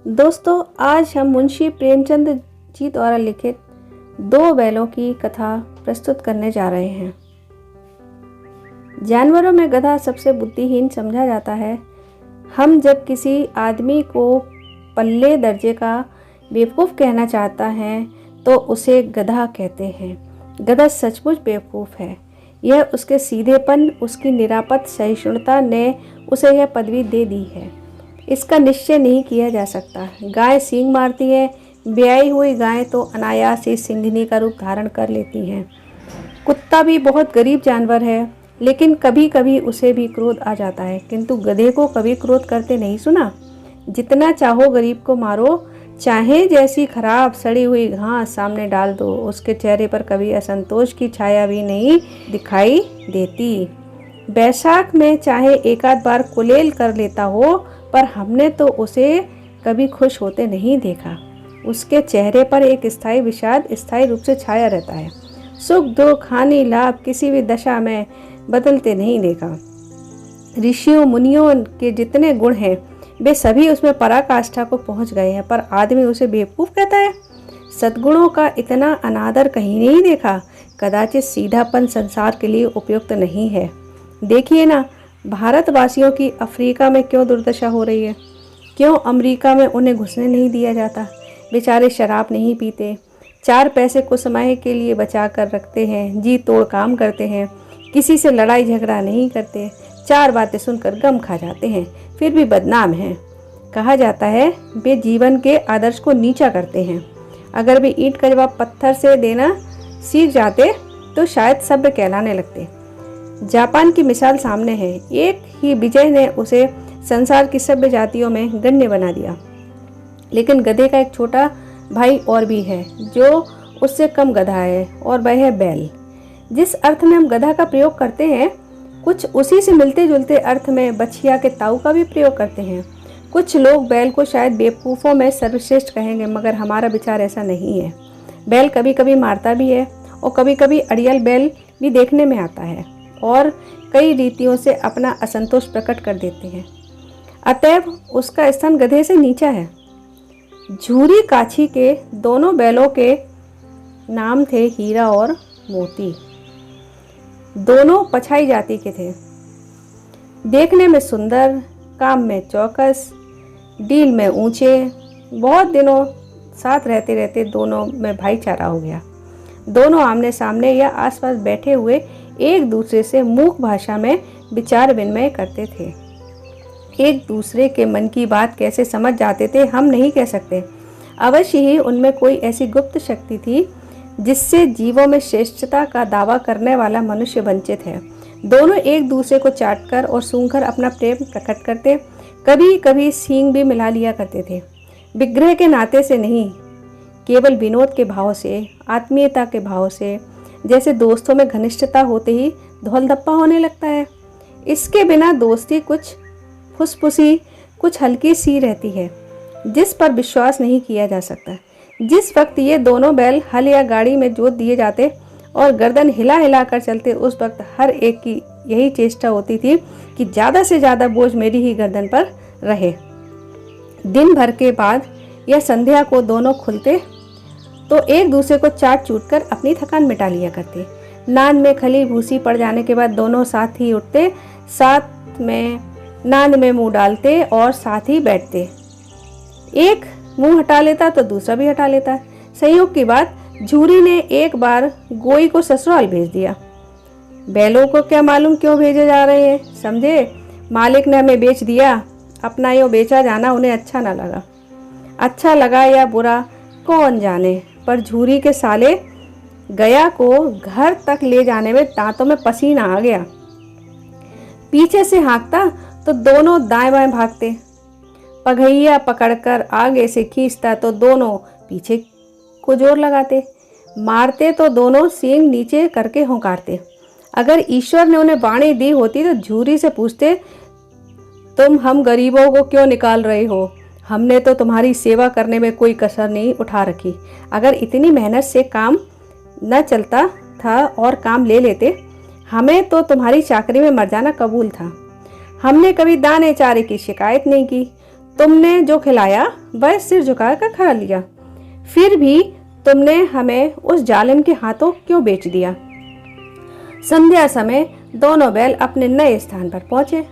दोस्तों, आज हम मुंशी प्रेमचंद जी द्वारा लिखित दो बैलों की कथा प्रस्तुत करने जा रहे हैं। जानवरों में गधा सबसे बुद्धिहीन समझा जाता है। हम जब किसी आदमी को पल्ले दर्जे का बेवकूफ़ कहना चाहता है तो उसे गधा कहते हैं। गधा सचमुच बेवकूफ़ है। यह उसके सीधेपन, उसकी निरापद सहिष्णुता ने उसे यह पदवी दे दी है। इसका निश्चय नहीं किया जा सकता। गाय सींग मारती है, ब्याई हुई गाय तो अनायास ही सिंघनी का रूप धारण कर लेती है। कुत्ता भी बहुत गरीब जानवर है, लेकिन कभी कभी उसे भी क्रोध आ जाता है, किंतु गधे को कभी क्रोध करते नहीं सुना। जितना चाहो गरीब को मारो, चाहे जैसी खराब सड़ी हुई घास सामने डाल दो, उसके चेहरे पर कभी असंतोष की छाया भी नहीं दिखाई देती। बैसाख में चाहे एक आध बार कुलेल कर लेता हो, पर हमने तो उसे कभी खुश होते नहीं देखा। उसके चेहरे पर एक स्थायी विषाद स्थायी रूप से छाया रहता है। सुख दुख हानि लाभ किसी भी दशा में बदलते नहीं देखा। ऋषियों मुनियों के जितने गुण हैं वे सभी उसमें पराकाष्ठा को पहुंच गए हैं, पर आदमी उसे बेवकूफ़ कहता है। सद्गुणों का इतना अनादर कहीं नहीं देखा। कदाचित सीधापन संसार के लिए उपयुक्त नहीं है। देखिए ना, भारतवासियों की अफ्रीका में क्यों दुर्दशा हो रही है। क्यों अमेरिका में उन्हें घुसने नहीं दिया जाता। बेचारे शराब नहीं पीते, 4 पैसे कुछ समय के लिए बचा कर रखते हैं, जी तोड़ काम करते हैं, किसी से लड़ाई झगड़ा नहीं करते, 4 बातें सुनकर गम खा जाते हैं, फिर भी बदनाम हैं। कहा जाता है वे जीवन के आदर्श को नीचा करते हैं। अगर वे ईंट का जवाब पत्थर से देना सीख जाते तो शायद सभ्य कहलाने लगते। जापान की मिसाल सामने है। एक ही विजय ने उसे संसार की सभ्य जातियों में गण्य बना दिया। लेकिन गधे का एक छोटा भाई और भी है जो उससे कम गधा है, और वह है बैल। जिस अर्थ में हम गधा का प्रयोग करते हैं, कुछ उसी से मिलते जुलते अर्थ में बछिया के ताऊ का भी प्रयोग करते हैं। कुछ लोग बैल को शायद बेवकूफ़ों में सर्वश्रेष्ठ कहेंगे, मगर हमारा विचार ऐसा नहीं है। बैल कभी कभी मारता भी है, और कभी कभी अड़ियल बैल भी देखने में आता है, और कई रीतियों से अपना असंतोष प्रकट कर देते हैं। अतएव उसका स्थान गधे से नीचा है। झूरी काछी के दोनों बैलों के नाम थे हीरा और मोती। दोनों पछाई जाति के थे। देखने में सुंदर, काम में चौकस, डील में ऊंचे। बहुत दिनों साथ रहते रहते दोनों में भाईचारा हो गया। दोनों आमने सामने या आसपास बैठे हुए एक दूसरे से मूक भाषा में विचार विनिमय करते थे। एक दूसरे के मन की बात कैसे समझ जाते थे हम नहीं कह सकते। अवश्य ही उनमें कोई ऐसी गुप्त शक्ति थी जिससे जीवों में श्रेष्ठता का दावा करने वाला मनुष्य वंचित है। दोनों एक दूसरे को चाटकर और सूंघकर अपना प्रेम प्रकट करते, कभी कभी सींग भी मिला लिया करते थे। विग्रह के नाते से नहीं, केवल विनोद के भाव से, आत्मीयता के भाव से, जैसे दोस्तों में घनिष्ठता होते ही धौलधप्पा होने लगता है। इसके बिना दोस्ती कुछ फुसफुसी, कुछ हल्की सी रहती है, जिस पर विश्वास नहीं किया जा सकता। जिस वक्त ये दोनों बैल हल या गाड़ी में जोत दिए जाते और गर्दन हिला हिला कर चलते, उस वक्त हर एक की यही चेष्टा होती थी कि ज़्यादा से ज़्यादा बोझ मेरी ही गर्दन पर रहे। दिन भर के बाद या संध्या को दोनों खुलते तो एक दूसरे को चाट चूट कर अपनी थकान मिटा लिया करते। नान में खली भूसी पड़ जाने के बाद दोनों साथ ही उठते, साथ में नान में मुंह डालते और साथ ही बैठते। एक मुंह हटा लेता तो दूसरा भी हटा लेता। संयोग की बात, झूरी ने एक बार गोई को ससुराल भेज दिया। बैलों को क्या मालूम क्यों भेजे जा रहे हैं, समझे। मालिक ने हमें बेच दिया। अपना यो बेचा जाना उन्हें अच्छा न लगा। अच्छा लगा या बुरा कौन जाने, पर झूरी के साले गया को घर तक ले जाने में दांतों में पसीना आ गया। पीछे से हाँकता तो दोनों दाएं बाएं भागते। पगहिया पकड़कर आगे से खींचता तो दोनों पीछे को जोर लगाते। मारते तो दोनों सींग नीचे करके हुंकारते। अगर ईश्वर ने उन्हें वाणी दी होती तो झूरी से पूछते, तुम हम गरीबों को क्यों निकाल रहे हो। हमने तो तुम्हारी सेवा करने में कोई कसर नहीं उठा रखी। अगर इतनी मेहनत से काम न चलता था और काम ले लेते, हमें तो तुम्हारी चाकरी में मर जाना कबूल था। हमने कभी दाने चारे की शिकायत नहीं की। तुमने जो खिलाया वह सिर झुकाकर खा लिया, फिर भी तुमने हमें उस जालिम के हाथों क्यों बेच दिया। संध्या समय दोनों बैल अपने नए स्थान पर पहुंचे।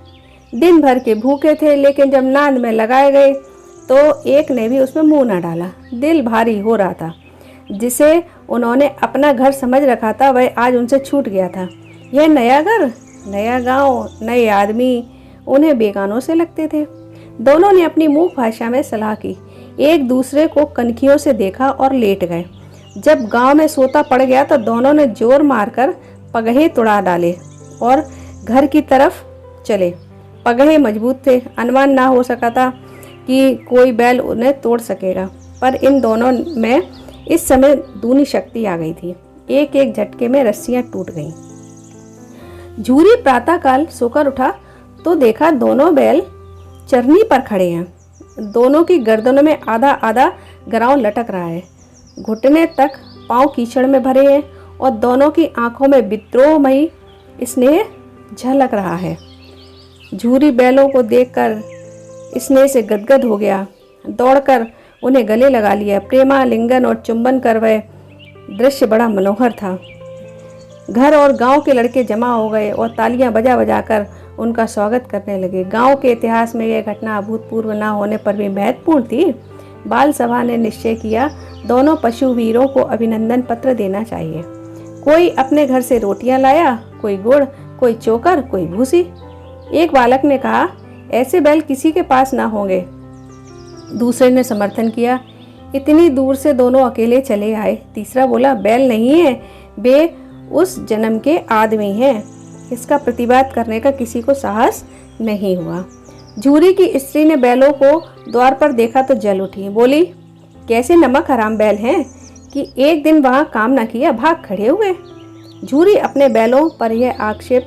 दिन भर के भूखे थे, लेकिन जब नांद में लगाए गए तो एक ने भी उसमें मुंह न डाला। दिल भारी हो रहा था। जिसे उन्होंने अपना घर समझ रखा था वह आज उनसे छूट गया था। यह नया घर, नया गांव, नए आदमी उन्हें बेगानों से लगते थे। दोनों ने अपनी मूक भाषा में सलाह की, एक दूसरे को कनखियों से देखा और लेट गए। जब गांव में सोता पड़ गया तो दोनों ने जोर मारकर पगहे तुड़ा डाले और घर की तरफ चले। पगहे मजबूत थे, अनुमान ना हो सका था कि कोई बैल उन्हें तोड़ सकेगा, पर इन दोनों में इस समय दूनी शक्ति आ गई थी। एक एक झटके में रस्सियां टूट गईं। झूरी प्रातःकाल सोकर उठा तो देखा दोनों बैल चरनी पर खड़े हैं। दोनों की गर्दनों में आधा आधा गराव लटक रहा है, घुटने तक पांव कीचड़ में भरे हैं और दोनों की आंखों में विद्रोहमयी स्नेह झलक रहा है। झूरी बैलों को देखकर स्नेह से गदगद हो गया, दौड़कर उन्हें गले लगा लिया। प्रेमालिंगन और चुंबन कर वह दृश्य बड़ा मनोहर था। घर और गांव के लड़के जमा हो गए और तालियां बजा बजाकर उनका स्वागत करने लगे। गांव के इतिहास में यह घटना अभूतपूर्व न होने पर भी महत्वपूर्ण थी। बाल सभा ने निश्चय किया, दोनों पशु वीरों को अभिनंदन पत्र देना चाहिए। कोई अपने घर से रोटियां लाया, कोई गुड़, कोई चोकर, कोई भूसी। एक बालक ने कहा, ऐसे बैल किसी के पास ना होंगे। दूसरे ने समर्थन किया, इतनी दूर से दोनों अकेले चले आए। तीसरा बोला, बैल नहीं है, वे उस जन्म के आदमी हैं। इसका प्रतिवाद करने का किसी को साहस नहीं हुआ। झूरी की स्त्री ने बैलों को द्वार पर देखा तो जल उठी, बोली, कैसे नमक हराम बैल हैं कि एक दिन वहां काम न किया भाग खड़े हुए। झूरी अपने बैलों पर यह आक्षेप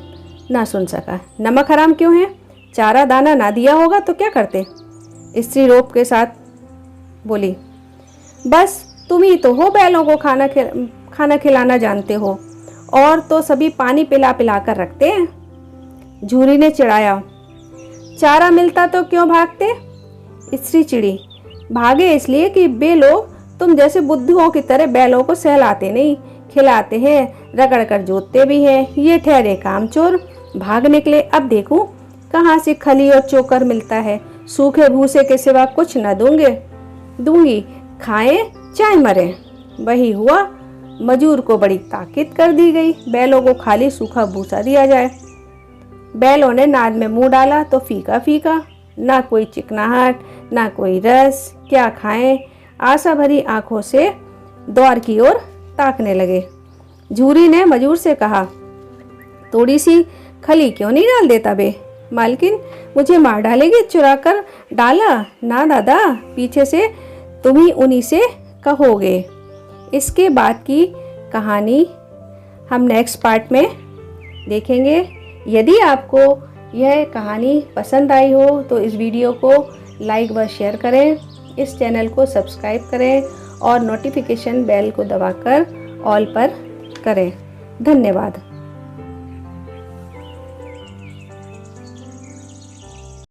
ना सुन सका। नमक हराम क्यों है? चारा दाना ना दिया होगा तो क्या करते? स्त्री रोप के साथ बोली, बस तुम ही तो हो बैलों को खाना खिलाना जानते हो, और तो सभी पानी पिला पिला कर रखते हैं। झूरी ने चिढ़ाया, चारा मिलता तो क्यों भागते? स्त्री चिड़ी, भागे इसलिए कि वे लोग तुम जैसे बुद्धुओं की तरह बैलों को सहलाते नहीं, खिलाते हैं, रगड़ कर जोतते भी हैं। ये ठहरे कामचोर, भाग निकले। अब देखूं कहाँ से खली और चोकर मिलता है। सूखे भूसे के सिवा कुछ न दूंगी, खाएं चाहे मरे। वही हुआ, मजूर को बड़ी ताकीद कर दी गई, बैलों को खाली सूखा भूसा दिया जाए। बैलों ने नाद में मुंह डाला तो फीका फीका, ना कोई चिकनाहट, ना कोई रस। क्या खाएं? आशा भरी आंखों से द्वार की ओर ताकने लगे। झूरी ने मजूर से कहा, थोड़ी सी खली क्यों नहीं डाल देता बे? मालकिन मुझे मार डालेगी, चुरा कर डाला ना दादा, पीछे से तुम ही उन्हीं से कहोगे। इसके बाद की कहानी हम नेक्स्ट पार्ट में देखेंगे। यदि आपको यह कहानी पसंद आई हो तो इस वीडियो को लाइक व शेयर करें, इस चैनल को सब्सक्राइब करें और नोटिफिकेशन बेल को दबाकर ऑल पर करें। धन्यवाद।